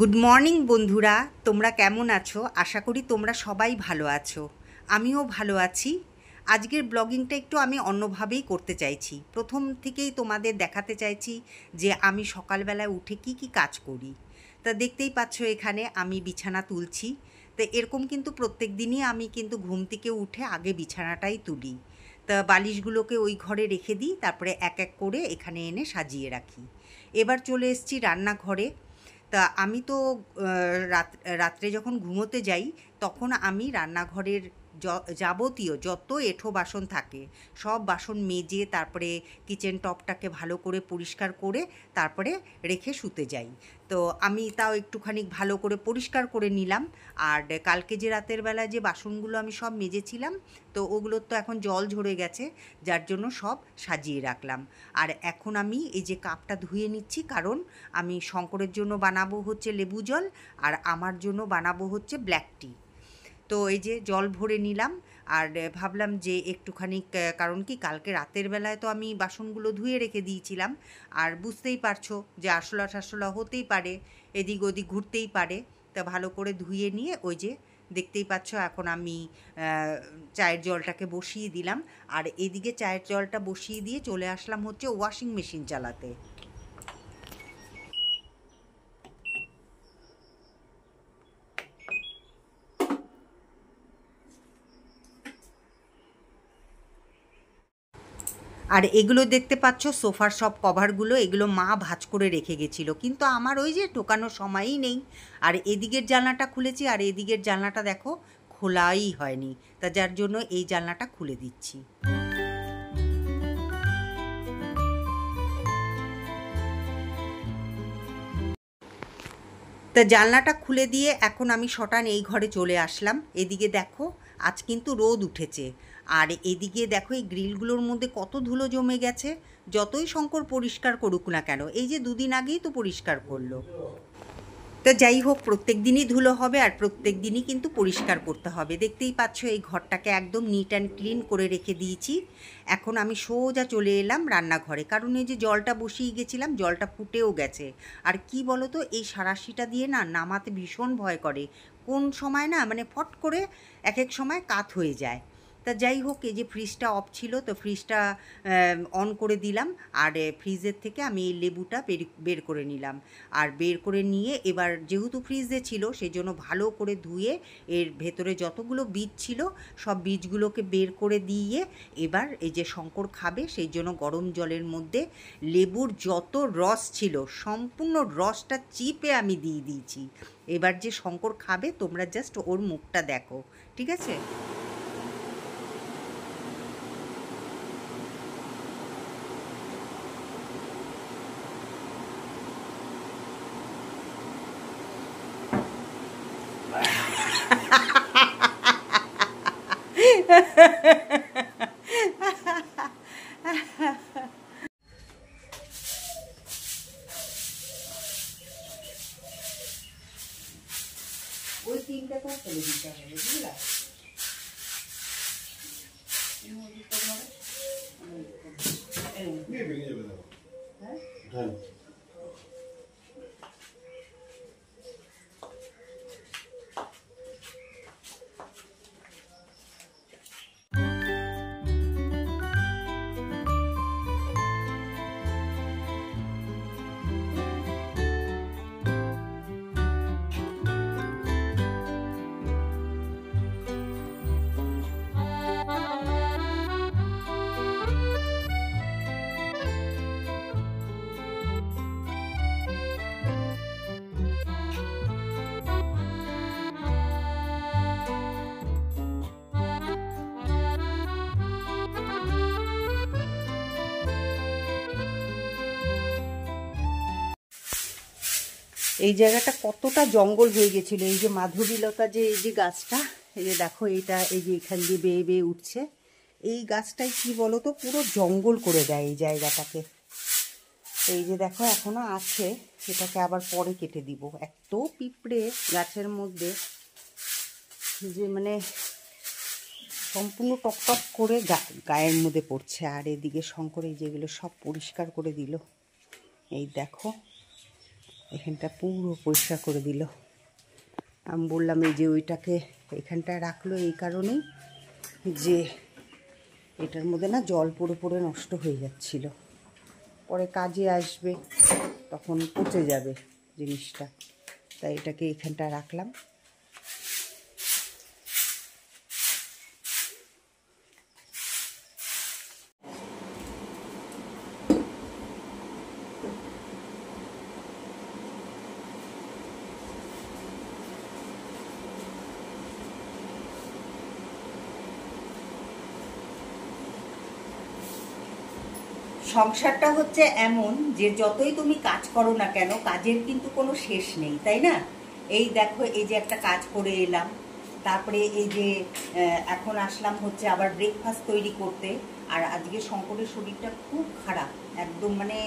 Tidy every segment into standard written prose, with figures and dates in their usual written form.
Good morning বন্ধুরা, তোমরা কেমন আছো? আশা করি তোমরা সবাই ভালো আছো। আমিও ভালো আছি। আজকের ব্লগিংটা একটু আমি অন্যভাবেই করতে চাইছি। প্রথম থেকেই তোমাদের দেখাতে চাইছি যে আমি সকালবেলায় উঠে কি কি কাজ করি। তা দেখতেই পাচ্ছ এখানে আমি বিছানা তুলছি। তো এরকম কিন্তু প্রত্যেক দিনই আমি কিন্তু ঘুম থেকে উঠে আগে বিছানাটাই তুলি। তা বালিশগুলোকে ওই ঘরে রেখে দিই, তারপরে এক এক করে এখানে এনে সাজিয়ে রাখি। এবার চলে এসেছি রান্নাঘরে। তা আমি তো রাত্রে যখন ঘুমোতে যাই তখন আমি রান্নাঘরের যাবতীয় যত এঁঠো বাসন থাকে সব বাসন মেজে তারপরে কিচেন টপটাকে ভালো করে পরিষ্কার করে তারপরে রেখে শুতে যাই। তো আমি তাও একটুখানি ভালো করে পরিষ্কার করে নিলাম। আর কালকে যে রাতের বেলা যে বাসনগুলো আমি সব মেজেছিলাম, তো ওগুলোর তো এখন জল ঝরে গেছে, যার জন্য সব সাজিয়ে রাখলাম। আর এখন আমি এই যে কাপটা ধুয়ে নিচ্ছি, কারণ আমি শঙ্করের জন্য বানাবো হচ্ছে লেবু জল, আর আমার জন্য বানাবো হচ্ছে ব্ল্যাক টি। তো এই যে জল ভরে নিলাম। আর ভাবলাম যে একটুখানি, কারণ কি কালকে রাতের বেলায় তো আমি বাসনগুলো ধুয়ে রেখে দিয়েছিলাম। আর বুঝতেই পারছো যে আরশোলা টারশোলা হতেই পারে, এদিক ওদিক ঘুরতেই পারে। তা ভালো করে ধুয়ে নিয়ে ওই যে দেখতেই পাচ্ছ এখন আমি চায়ের জলটাকে বসিয়ে দিলাম। আর এদিকে চায়ের জলটা বসিয়ে দিয়ে চলে আসলাম হচ্ছে ওয়াশিং মেশিন চালাতে। আর এগুলো দেখতে পাচ্ছ সোফার সব কভারগুলো, এগুলো মা ভাঁজ করে রেখে গেছিলো, কিন্তু আমার ওই যে টোকানোর সময়ই নেই। আর এদিকের জানলাটা খুলেছি, আর এদিকের জানলাটা দেখো খোলাই হয়নি, তা যার জন্য এই জানলাটা খুলে দিচ্ছি। তা জানলাটা খুলে দিয়ে এখন আমি সটান এই ঘরে চলে আসলাম। এদিকে দেখো আজ কিন্তু রোদ উঠেছে। আর এদিকে দেখো এই গ্রিলগুলোর মধ্যে কত ধুলো জমে গেছে। যতই শঙ্কর পরিষ্কার করুক না কেন, এই যে দুদিন আগেই তো পরিষ্কার করলো। তা যাই হোক, প্রত্যেক দিনই ধুলো হবে আর প্রত্যেক দিনই কিন্তু পরিষ্কার করতে হবে। দেখতেই পাচ্ছ এই ঘরটাকে একদম নিট অ্যান্ড ক্লিন করে রেখে দিয়েছি। এখন আমি সোজা চলে এলাম রান্নাঘরে, কারণ এই যে জলটা বসিয়ে গেছিলাম, জলটা ফুটেও গেছে। আর কি বলো তো, এই সাঁড়াশিটা দিয়ে না নামাতে ভীষণ ভয় করে। কোন সময় না মানে ফট করে এক এক সময় কাত হয়ে যায়। তা যাই হোক, এই যে ফ্রিজটা অফ ছিল, তো ফ্রিজটা অন করে দিলাম। আর ফ্রিজের থেকে আমি এই লেবুটা বের করে নিলাম। আর বের করে নিয়ে এবার যেহেতু ফ্রিজে ছিল সেই জন্য ভালো করে ধুয়ে এর ভেতরে যতগুলো বীজ ছিল সব বীজগুলোকে বের করে দিয়ে এবার এই যে শঙ্কর খাবে সেই জন্য গরম জলের মধ্যে লেবুর যত রস ছিল সম্পূর্ণ রসটা চিপে আমি দিয়ে দিয়েছি। এবার যে শঙ্কর খাবে তোমরা জাস্ট ওর মুখটা দেখো, ঠিক আছে? ওই তিনটাকেও ফেলে দিতে হবে, বুঝলা? হ্যাঁ, এই জায়গাটা কতটা জঙ্গল হয়ে গেছিলো। এই যে মাধবীলতা, যে এই যে গাছটা, এই যে দেখো এইটা, এই যে এখান দিয়ে বেয়ে বেয়ে উঠছে, এই গাছটাই কি বলো তো পুরো জঙ্গল করে দেয় এই জায়গাটাকে। এই যে দেখো এখনো আছে, এটাকে আবার পরে কেটে দিব। এত পিঁপড়ে গাছের মধ্যে যে মানে সম্পূর্ণ টকটক করে গায়ের মধ্যে পড়ছে। আর এদিকে শঙ্কর এই যেগুলো সব পরিষ্কার করে দিল, এই দেখো। এখানটা পুরো পরিষ্কার করে দিল। আমি বললাম এই যে ওইটাকে এখানটায় রাখলো এই কারণেই যে এটার মধ্যে না জল পড়ে পড়ে নষ্ট হয়ে যাচ্ছিল, পরে কাজে আসবে, তখন পচে যাবে জিনিসটা, তাই এটাকে এখানটা রাখলাম। সংসারটা হচ্ছে এমন যে যতই তুমি কাজ করো না কেন, কাজের কিন্তু কোনো শেষ নেই, তাই না? এই দেখো, এই যে একটা কাজ করে এলাম, তারপরে এই যে এখন আসলাম হচ্ছে আবার ব্রেকফাস্ট তৈরি করতে। আর আজকে শঙ্করের শরীরটা খুব খারাপ, একদম মানে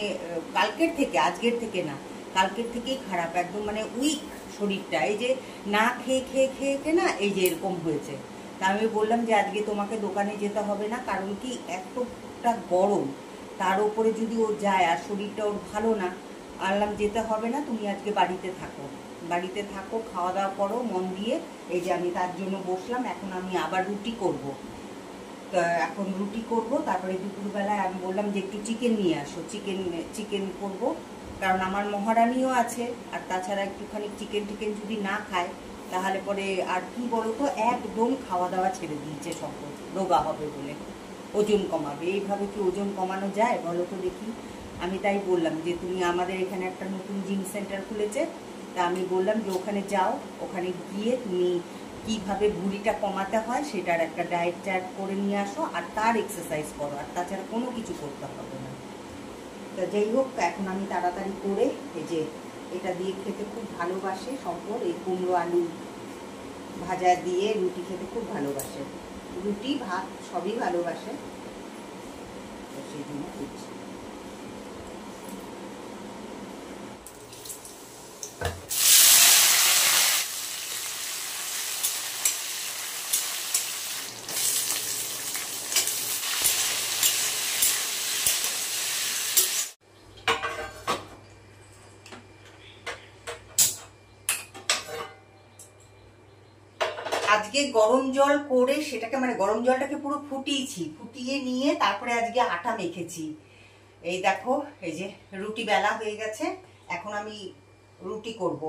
কালকের থেকে, আজকের থেকে না, কালকের থেকেই খারাপ, একদম মানে উইক শরীরটা। এই যে না খেয়ে খেয়ে খেয়ে খেয়ে না এই যে এরকম হয়েছে। তা আমি বললাম যে আজকে তোমাকে দোকানে যেতে হবে না, কারণ কি এতটা গরম, তার উপরে যদি ও যায় আর শরীরটা ওর ভালো না, আনলাম যেতে হবে না, তুমি আজকে বাড়িতে থাকো, বাড়িতে থাকো, খাওয়া দাওয়া করো মন দিয়ে। এই যে আমি তার জন্য বসলাম, এখন আমি আবার রুটি করব। তা এখন রুটি করব, তারপরে দুপুরবেলায় আমি বললাম যে একটু চিকেন নিয়ে আসো, চিকেন করব, কারণ আমার মহারানীও আছে। আর তাছাড়া একটুখানি চিকেন টিকেন যদি না খায় তাহলে পরে আর কি বলো তো, একদম খাওয়া দাওয়া ছেড়ে দিয়েছে, সকল রোগা হবে বলে, ওজন কমাবে। এইভাবে কি ওজন কমানো যায় বলো তো দেখি? আমি তাই বললাম যে তুমি, আমাদের এখানে একটা নতুন জিম সেন্টার খুলেছে, তা আমি বললাম যে ওখানে যাও, ওখানে গিয়ে তুমি কিভাবে ভুঁড়িটা কমাতে হয় সেটার একটা ডায়েট চার্ট করে নিয়ে আসো, আর তার এক্সারসাইজ করো, আর তাছাড়া কোনো কিছু করতে হবে না। তা যাই হোক, এখন আমি তাড়াতাড়ি করে, এই যে এটা দিয়ে খেতে খুব ভালোবাসে শঙ্কর, এই কুমড়ো আলু ভাজা দিয়ে রুটি খেতে খুব ভালোবাসে, রুটি ভাত সবই ভালোবাসে, সেই জন্য করছি। আজকে গরম জল করে সেটাকে, মানে গরম জলটাকে পুরো ফুটিয়ে নিয়ে তারপরে আজকে আটা মেখেছি। এই দেখো, এই যে রুটি বেলা হয়ে গেছে, এখন আমি রুটি করব,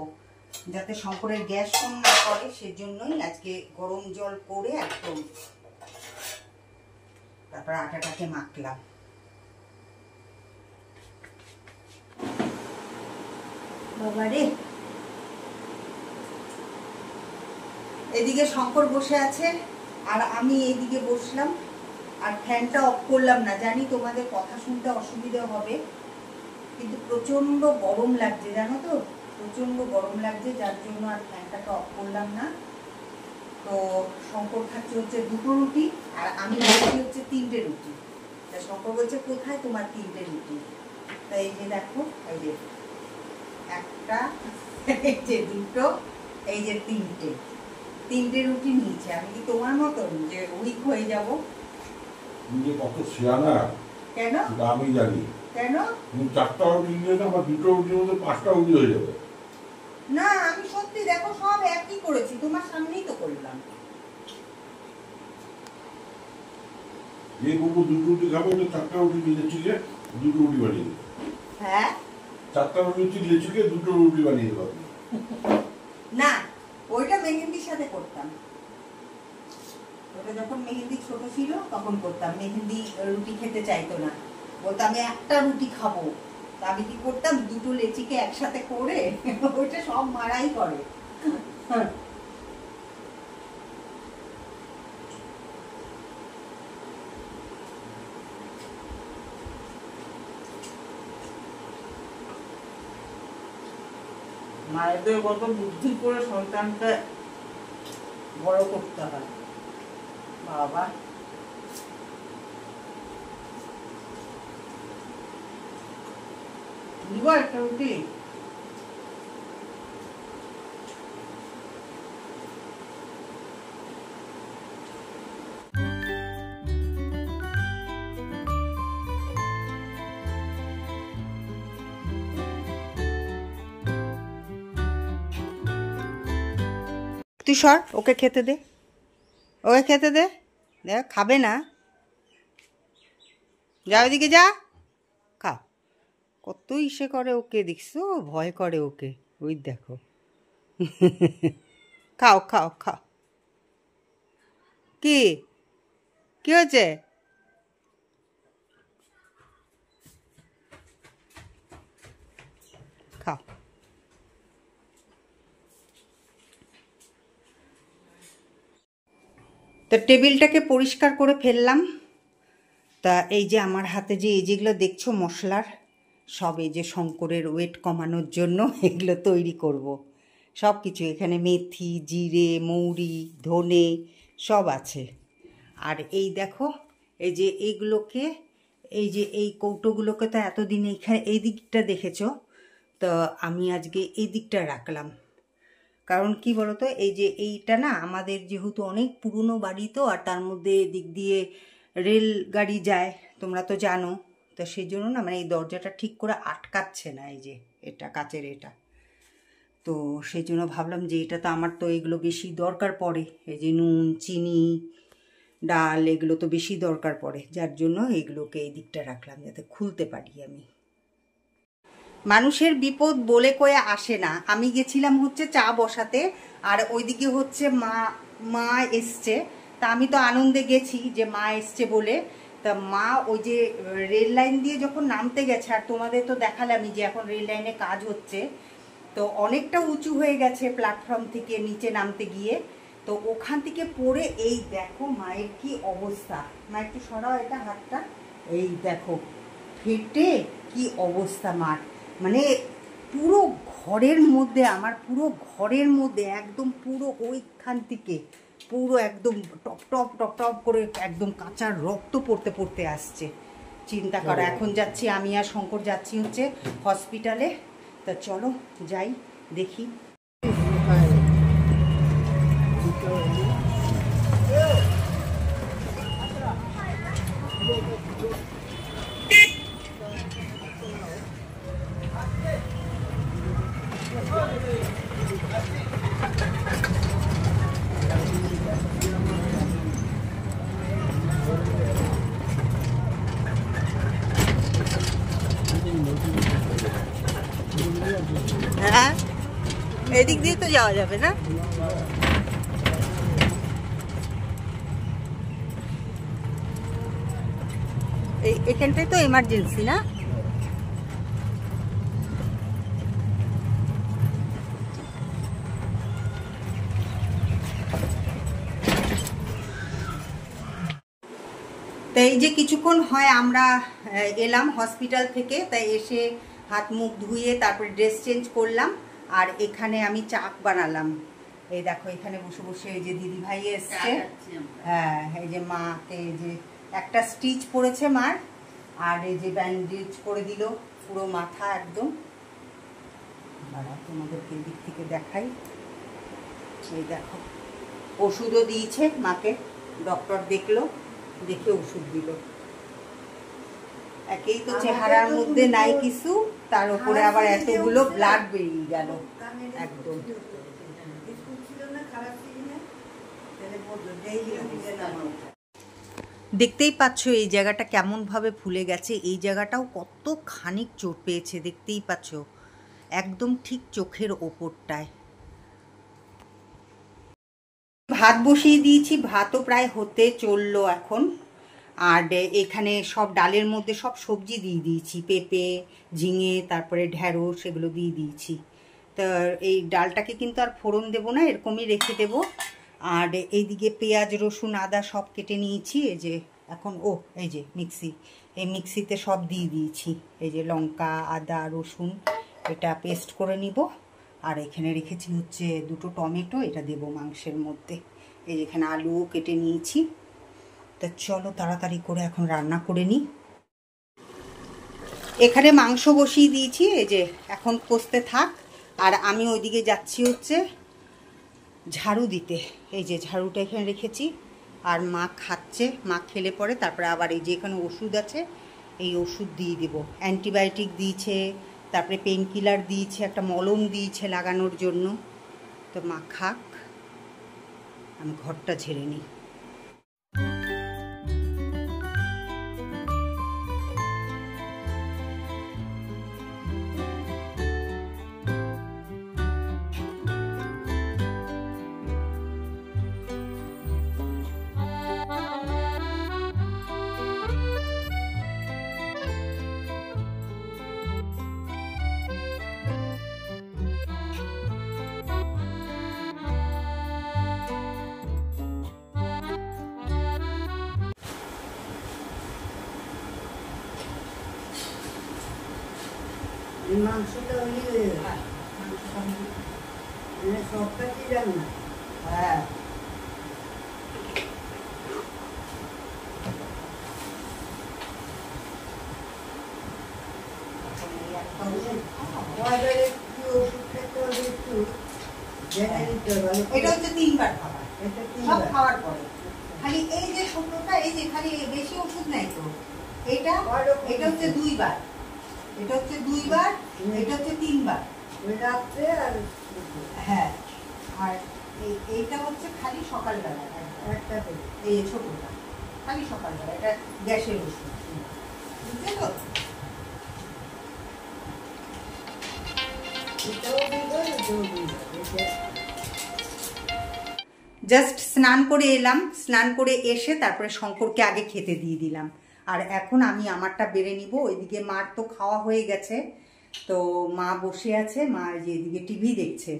যাতে শঙ্করের গ্যাস কম না করে, সেজন্যই আজকে গরম জল করে একদম তারপর আটাটাকে মাখলাম। বাবারে, এদিকে শঙ্কর বসে আছে আর আমি এইদিকে বসলাম, আর ফ্যানটা অফ করলাম না, জানি তোমাদের কথা শুনতে অসুবিধা হবে, কিন্তু প্রচন্ড গরম লাগছে, জানো তো, প্রচন্ড গরম লাগছে, যার জন্য আর ফ্যানটাকে অফ করলাম না। তো শঙ্কর খাচ্ছে হচ্ছে 2টো রুটি, আর আমি খাচ্ছি হচ্ছে 3টে রুটি। তা শঙ্কর বলছে কোথায় তোমার 3টে রুটি? তাই এই যে দেখো, এই যে একটা, এই যে 2টো, এই যে 3টে রুটি নিয়েছে। আমি কি তোমার মতন যে উইক হয়ে যাব? নিজে কত শিয়ানা, কেন আমি জানি। কেন? তুমি 4টা রুটি নিয়ে না, আমার 2টো রুটির মধ্যে 5টা রুটি হয়ে যাবে। না, আমি সত্যি দেখো সব একই করেছি, তোমার সামনেই তো করলাম। এই বাবু 2টো রুটি খাবো, 4টা রুটি নিয়ে চিলে 2টো রুটি বানিয়ে দেবে। হ্যাঁ, 4টা রুটি চিলে 2টো রুটি বানিয়ে দেবো। না, ওইটা মেহেন্দির সাথে করতাম, ওটা যখন মেহেন্দি ছোট ছিল তখন করতাম। মেহেন্দি রুটি খেতে চাইতো না, বলতো আমি একটা রুটি খাবো। তা আমি কি করতাম, 2টো লেচিকে একসাথে করে ওইটা সব মারাই করে। মায়েদের কত বুদ্ধি করে সন্তানকে বড় করতে হয় বাবা। দিব একটা রুটি? তুই সর, ওকে খেতে দে, ওকে খেতে দে। দেখ খাবে না, যা ওইদিকে যা, খা। কত ইসে করে ওকে, দেখছো ভয় করে ওকে, ওই দেখো। খাও খাও খাও। কি কি হয়েছে? খাও। তো টেবিলটাকে পরিষ্কার করে ফেললাম। তা এই যে আমার হাতে যে এই যেগুলো দেখছো মশলার, সব এই যে শঙ্করের ওয়েট কমানোর জন্য এগুলো তৈরি করব। সব কিছু এখানে মেথি, জিরে, মৌরি, ধনে সব আছে। আর এই দেখো এই যে এইগুলোকে, এই যে এই কৌটোগুলোকে তো এতদিন এইখানে এই দিকটা দেখেছো, তো আমি আজকে এই দিকটা রাখলাম। কারণ কি বলতো, এই যে এইটা না আমাদের যেহেতু অনেক পুরনো বাড়ি, তো আর তার মধ্যে দিক দিয়ে রেল গাড়ি যায়, তোমরা তো জানো। তো সেই জন্য না মানে এই দরজাটা ঠিক করে আটকাচ্ছে না, এই যে এটা কাচের এটা। তো সেই জন্য ভাবলাম যে এটা তো আমার তো এগুলো বেশি দরকার পড়ে, এই যে নুন, চিনি, ডাল, এগুলো তো বেশি দরকার পড়ে, যার জন্য এগুলোকে এই দিকটা রাখলাম যাতে খুলতে পারি আমি। মানুষের বিপদ বলে কয়ে আসে না। আমি গেছিলাম হচ্ছে চা বসাতে, আর ওইদিকে হচ্ছে মা এসছে। তা আমি তো আনন্দে গেছি যে মা এসছে বলে। তা মা ওই যে রেল লাইন দিয়ে যখন নামতে গেছে, আর তোমাদের তো দেখালামই যে এখন রেল লাইনে কাজ হচ্ছে, তো অনেকটা উঁচু হয়ে গেছে প্ল্যাটফর্ম থেকে নিচে নামতে গিয়ে। তো ওখান থেকে পড়ে এই দেখো মায়ের কি অবস্থা। মা একটু সরাও এটা হাতটা, এই দেখো ফেটে কি অবস্থা মার। মানে পুরো ঘরের মধ্যে, আমার পুরো ঘরের মধ্যে একদম পুরো ওইখান থেকে পুরো একদম টপ টপ টপ টপ করে একদম কাঁচা রক্ত পড়তে পড়তে আসছে। চিন্তা করো। এখন যাচ্ছি আমি আর শঙ্কর যাচ্ছি হচ্ছে হসপিটালে। তা চলো যাই দেখি। হ্যাঁ, এদিক দিয়ে তো যাওয়া যাবে না। এখানটাই তো এমার্জেন্সি না? তাই এই যে কিছুক্ষণ হয় আমরা এলাম হসপিটাল থেকে, তাই এসে হাত মুখ ধুয়ে তারপরে ড্রেস চেঞ্জ করলাম, আর এখানে আমি চা বানালাম। এই দেখো এখানে বসে বসে এই যে দিদি ভাই এসছে। হ্যাঁ, এই যে মাকে এই যে একটা স্টিচ পড়েছে মার, আর এই যে ব্যান্ডেজ করে দিল পুরো মাথা একদম। তোমাদেরকে এই দিক থেকে দেখাই। এই দেখো ওষুধও দিয়েছে মাকে, ডক্টর দেখলো, দেখে ওষুধ দিল। একেই তো চেহারার মধ্যে নাই কিছু, তার উপরে আবার এতগুলো ব্লাড বেরিয়ে গেল একদম। দেখতেই পাচ্ছ এই জায়গাটা কেমন ভাবে ফুলে গেছে। এই জায়গাটাও কত খানিক চোট পেয়েছে, দেখতেই পাচ্ছ একদম ঠিক চোখের ওপরটায়। ভাত বসিয়ে দিয়েছি, ভাতও প্রায় হতে চললো এখন। আর এখানে সব ডালের মধ্যে সব সবজি দিয়ে দিয়েছি, পেঁপে, ঝিঙে, তারপরে ঢ্যাঁড়স, সেগুলো দিয়ে দিয়েছি। তো এই ডালটাকে কিন্তু আর ফোড়ন দেবো না, এরকমই রেখে দেবো। আর এইদিকে পেঁয়াজ, রসুন, আদা সব কেটে নিয়েছি। এই যে এখন এই যে মিক্সি, এই মিক্সিতে সব দিয়ে দিয়েছি। এই যে লঙ্কা, আদা, রসুন এটা পেস্ট করে নিব। আর এখানে রেখেছি হচ্ছে দুটো টমেটো, এটা দেবো মাংসের মধ্যে। এই যে এখানে আলুও কেটে নিয়েছি। তা চলো তাড়াতাড়ি করে এখন রান্না করে নিই। এখানে মাংস বসিয়ে দিয়েছি, এই যে এখন কষতে থাক। আর আমি ওইদিকে যাচ্ছি হচ্ছে ঝাড়ু দিতে। এই যে ঝাড়ুটা এখানে রেখেছি, আর মা খাচ্ছে। মা খেলে পরে তারপরে আবার এই যে এখানে ওষুধ আছে, এই ওষুধ দিয়ে দেবো। অ্যান্টিবায়োটিক দিয়েছে, তারপরে পেন কিলার দিয়েছে, একটা মলম দিয়েছে লাগানোর জন্য। তো মা খাক। আমি ঘরটা ঝেড়ে নিই। মাংসটা হলে মানে সবটা কি রান্না? হ্যাঁ, বাজারে কি ওষুধ খেতে হবে একটু জেনে নিতে হবে। এটা হচ্ছে 3 বার খাবার, এটা কি সব খাওয়ার পরে। খালি এই যে শুকনোটা, এই যে খালি বেশি ওষুধ নাই তো, এটা এটা হচ্ছে 2 বার, এটা হচ্ছে 2 বার, এটা হচ্ছে 3 বার। ওই রাত্রে আর হ্যাঁ, আর এইটা হচ্ছে খালি সকালবেলা, একটা করে এই ছোটটা খালি সকালবেলা, এটা গ্যাসের ওষুধ, বুঝলে তো? এটাও দিবে, এটাও দিবে। এটা জাস্ট স্নান করে এলাম, স্নান করে এসে তারপরে শঙ্করকে আগে খেতে দিয়ে দিলাম। আর এখন আমি আমারটা বেড়ে নিব। ওইদিকে মার তো খাওয়া হয়ে গেছে, তো মা বসে আছে, মা যে এদিকে টিভি দেখছে,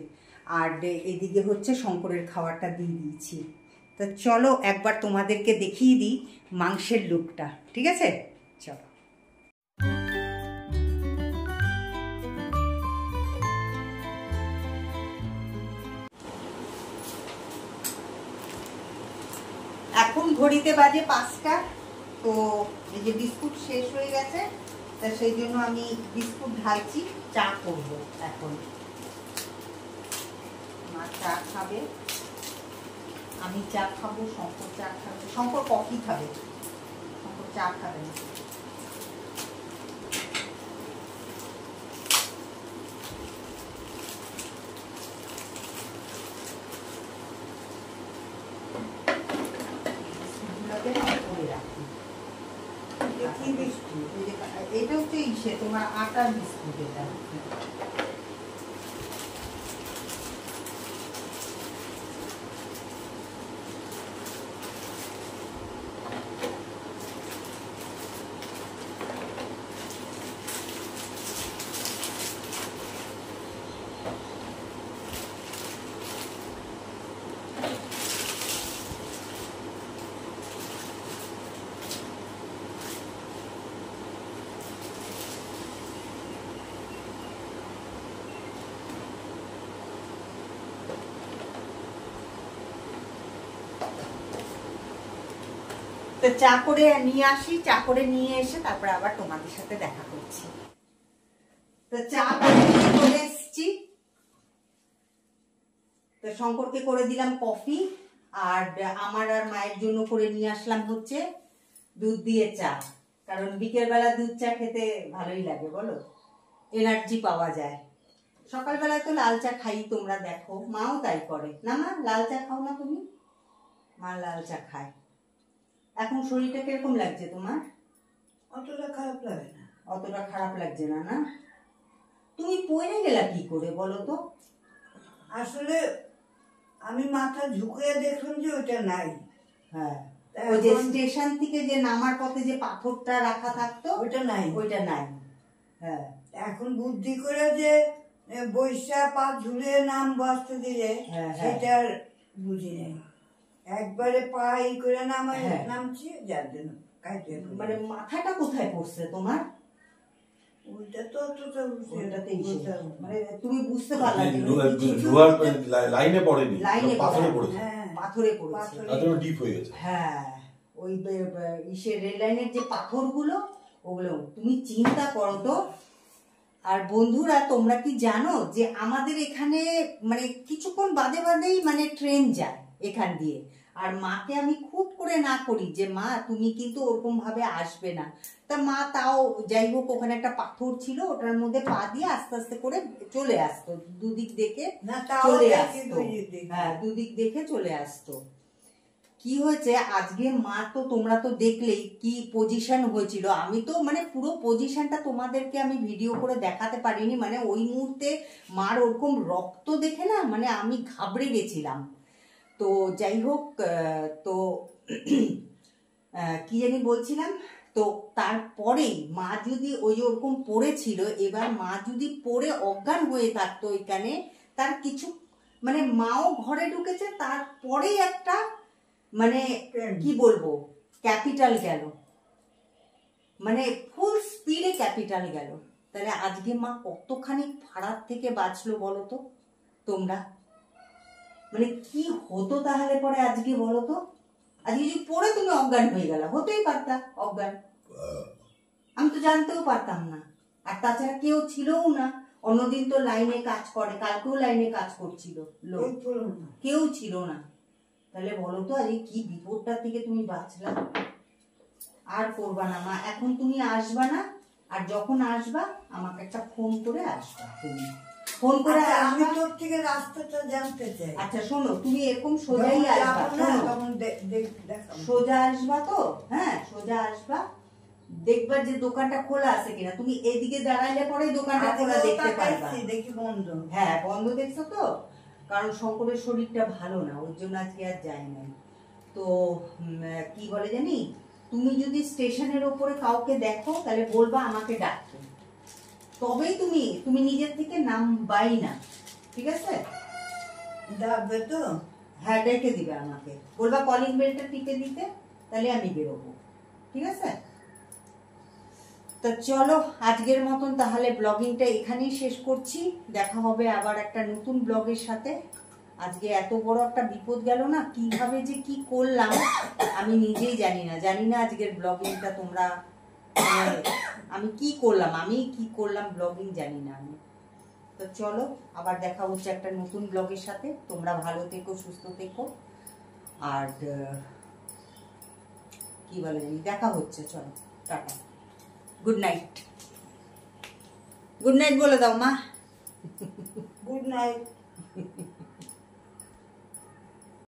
আর এদিকে হচ্ছে শঙ্করের খাবারটা দিয়ে দিয়েছি। তো চলো একবার তোমাদেরকে দেখিয়ে দিই মাংসের লুকটা, ঠিক আছে? চলো। এখন ঘড়িতে বাজে 5টা। তো এই যে বিস্কুট শেষ হয়ে গেছে, তা সেই জন্য আমি বিস্কুট ঢালছি, চা করব এখন। মা চা খাবে, আমি চা খাবো, শঙ্কর চা খাবে, শঙ্কর কফি খাবে, শঙ্কর চা খাবে না। কি বিস্কুট? এটা হচ্ছে ইসে তোমার আটার বিস্কুট। এটা তো চা করে নিয়ে আসি, চা করে নিয়ে এসে তারপরে আবার তোমাদের সাথে দেখা করছি। তো চা করে নিয়ে চলে এসছি। তো শঙ্করকে করে দিলাম কফি, আর আমার আর মায়ের জন্য করে নিয়ে আসলাম হচ্ছে দুধ দিয়ে চা, কারণ বিকেলবেলা দুধ চা খেতে ভালোই লাগে, বলো, এনার্জি পাওয়া যায়। সকালবেলা তো লাল চা খাই, তোমরা দেখো, মাও তাই করে না? মা লাল চা খাও না তুমি? মা লাল চা খায়। এখন শরীরটা কিরকম লাগছে তোমার? অতটা খারাপ লাগে না। অতটা খারাপ লাগছে না? না, তুমি পড়ে গেলা কি করে বলো তো? আসলে আমি মাথা ঝুঁকিয়ে দেখলাম যে ওটা নাই। হ্যাঁ, ওই যে স্টেশন থেকে যে নামার পথে যে পাথরটা রাখা থাকতো, ওটা নাই। ওইটা নাই। হ্যাঁ, এখন বুদ্ধি করে যে বৈশা পা ঝুলিয়ে নাম বসতে দিলে হ্যাঁ, হ্যাঁ। সেটা আর বুঝি নেই। একবারে পা ই করে হ্যাঁ। নামছি, যার জন্য কাজে মানে মাথাটা কোথায় পড়ছে তোমার? ওইটা তো অতটা ওইটাতে মানে তুমি বুঝতে পারলা যে লোহার লাইনে পড়েনি, লাইনে পাথরে পড়েছে, হ্যাঁ, পাথরে পড়েছে। তার জন্য ডিপ হয়ে গেছে। হ্যাঁ, ওই ইসের রেল লাইনের যে পাথরগুলো, ওগুলো তুমি চিন্তা করো তো। আর বন্ধুরা, তোমরা কি জানো যে আমাদের এখানে মানে কিছুক্ষণ বাদে বাদেই মানে ট্রেন যায় এখান দিয়ে, আর মাকে আমি খুব করে না করি যে মা তুমি কিন্তু ওরকম ভাবে আসবে না, তা মা তাও যাই হোক ওখানে একটা পাথর ছিল ওটার মধ্যে পা দিয়ে আস্তে আস্তে করে চলে আসতো, দুদিক দেখে না তাও চলে দেখি আসতো। বুঝি। হ্যাঁ, দুদিক দেখে চলে আসতো। কি হয়েছে আজকে মা তো তোমরা তো দেখলেই কি পজিশন হয়েছিল, আমি তো মানে পুরো পজিশনটা তোমাদেরকে আমি ভিডিও করে দেখাতে পারিনি, মানে ওই মুহূর্তে মার ওরকম রক্ত দেখে না মানে আমি ঘাবড়ে গেছিলাম। তো যাই হোক তো কি জানি বলছিলাম, তো তারপরেই মা যদি ওই ওরকম পড়েছিল, এবার মা যদি পড়ে অজ্ঞান হয়ে থাকতো এখানে, তার কিছু মানে মাও ঘরে ঢুকেছে, তারপরেই একটা মানে কি বলবো ক্যাপিটাল গেল, মানে ফুল স্পিডে ক্যাপিটাল গেল। তাহলে আজকে মা কতখানি ফারাক থেকে বাঁচলো বলো তো তোমরা, মানে কি হতো তাহলে পরে আজকে বলো তো, আজকে যদি পড়ে তুমি অজ্ঞান হয়ে গেল, হতেই পারতা অজ্ঞান, আমি তো জানতেও পারতাম না। আর তাছাড়া কেউ ছিলও না, অন্যদিন তো লাইনে কাজ করে, কালকেও লাইনে কাজ করছিল লোক, কেউ ছিল না। তাহলে বলো তো আজকে কি বিপদটা থেকে তুমি বাঁচলা। আর করবা না মা, এখন তুমি আসবা না, আর যখন আসবা আমাকে একটা ফোন করে আসবা, তুমি ফোন করে আচ্ছা, আমি আসবা। তোর থেকে রাস্তাটা জানতে চাই। আচ্ছা শোনো, তুমি এরকম সোজাই যখন আসবা, যাবো না, শোনো, তখন দেখাবো। সোজা আসবা তো, হ্যাঁ সোজা আসবা, দেখবা যে দোকানটা খোলা আছে কিনা, তুমি এদিকে দাঁড়াইলে পরে দোকানটা খোলা দেখতে পারবা। দেখি বন্ধ। হ্যাঁ বন্ধ দেখছো তো, কারণ শঙ্করের শরীরটা ভালো না, ওর জন্য আজকে আর যাই নাই। তো কি বলে জানি, তুমি যদি স্টেশনের ওপরে কাউকে দেখো তাহলে বলবা আমাকে ডাকতে, তবেই তুমি নিজের থেকে নামবাই না, ঠিক আছে? ডাকবে তো? হ্যাঁ ডেকে দিবে আমাকে, বলবা কলিং বেলটা টিপে দিতে, তাহলে আমি বেরোবো, ঠিক আছে? তো চলো আজকের মতন তাহলে ব্লগিংটা এখানেই শেষ করছি, দেখা হবে আবার একটা নতুন ব্লগের সাথে। আজকে এত বড় একটা বিপদ গেল না, কিভাবে যে কি করলাম আমি নিজেই জানি না আজকের ব্লগিংটা তোমরা আমি কি করলাম ব্লগিং জানি না আমি। তো চলো আবার দেখা হচ্ছে একটা নতুন ব্লগের সাথে, তোমরা ভালো থেকো, সুস্থ থেকো, আর কি বলে দেখা হচ্ছে, চলো tata, good night, good night বলে দাও মা। Good night.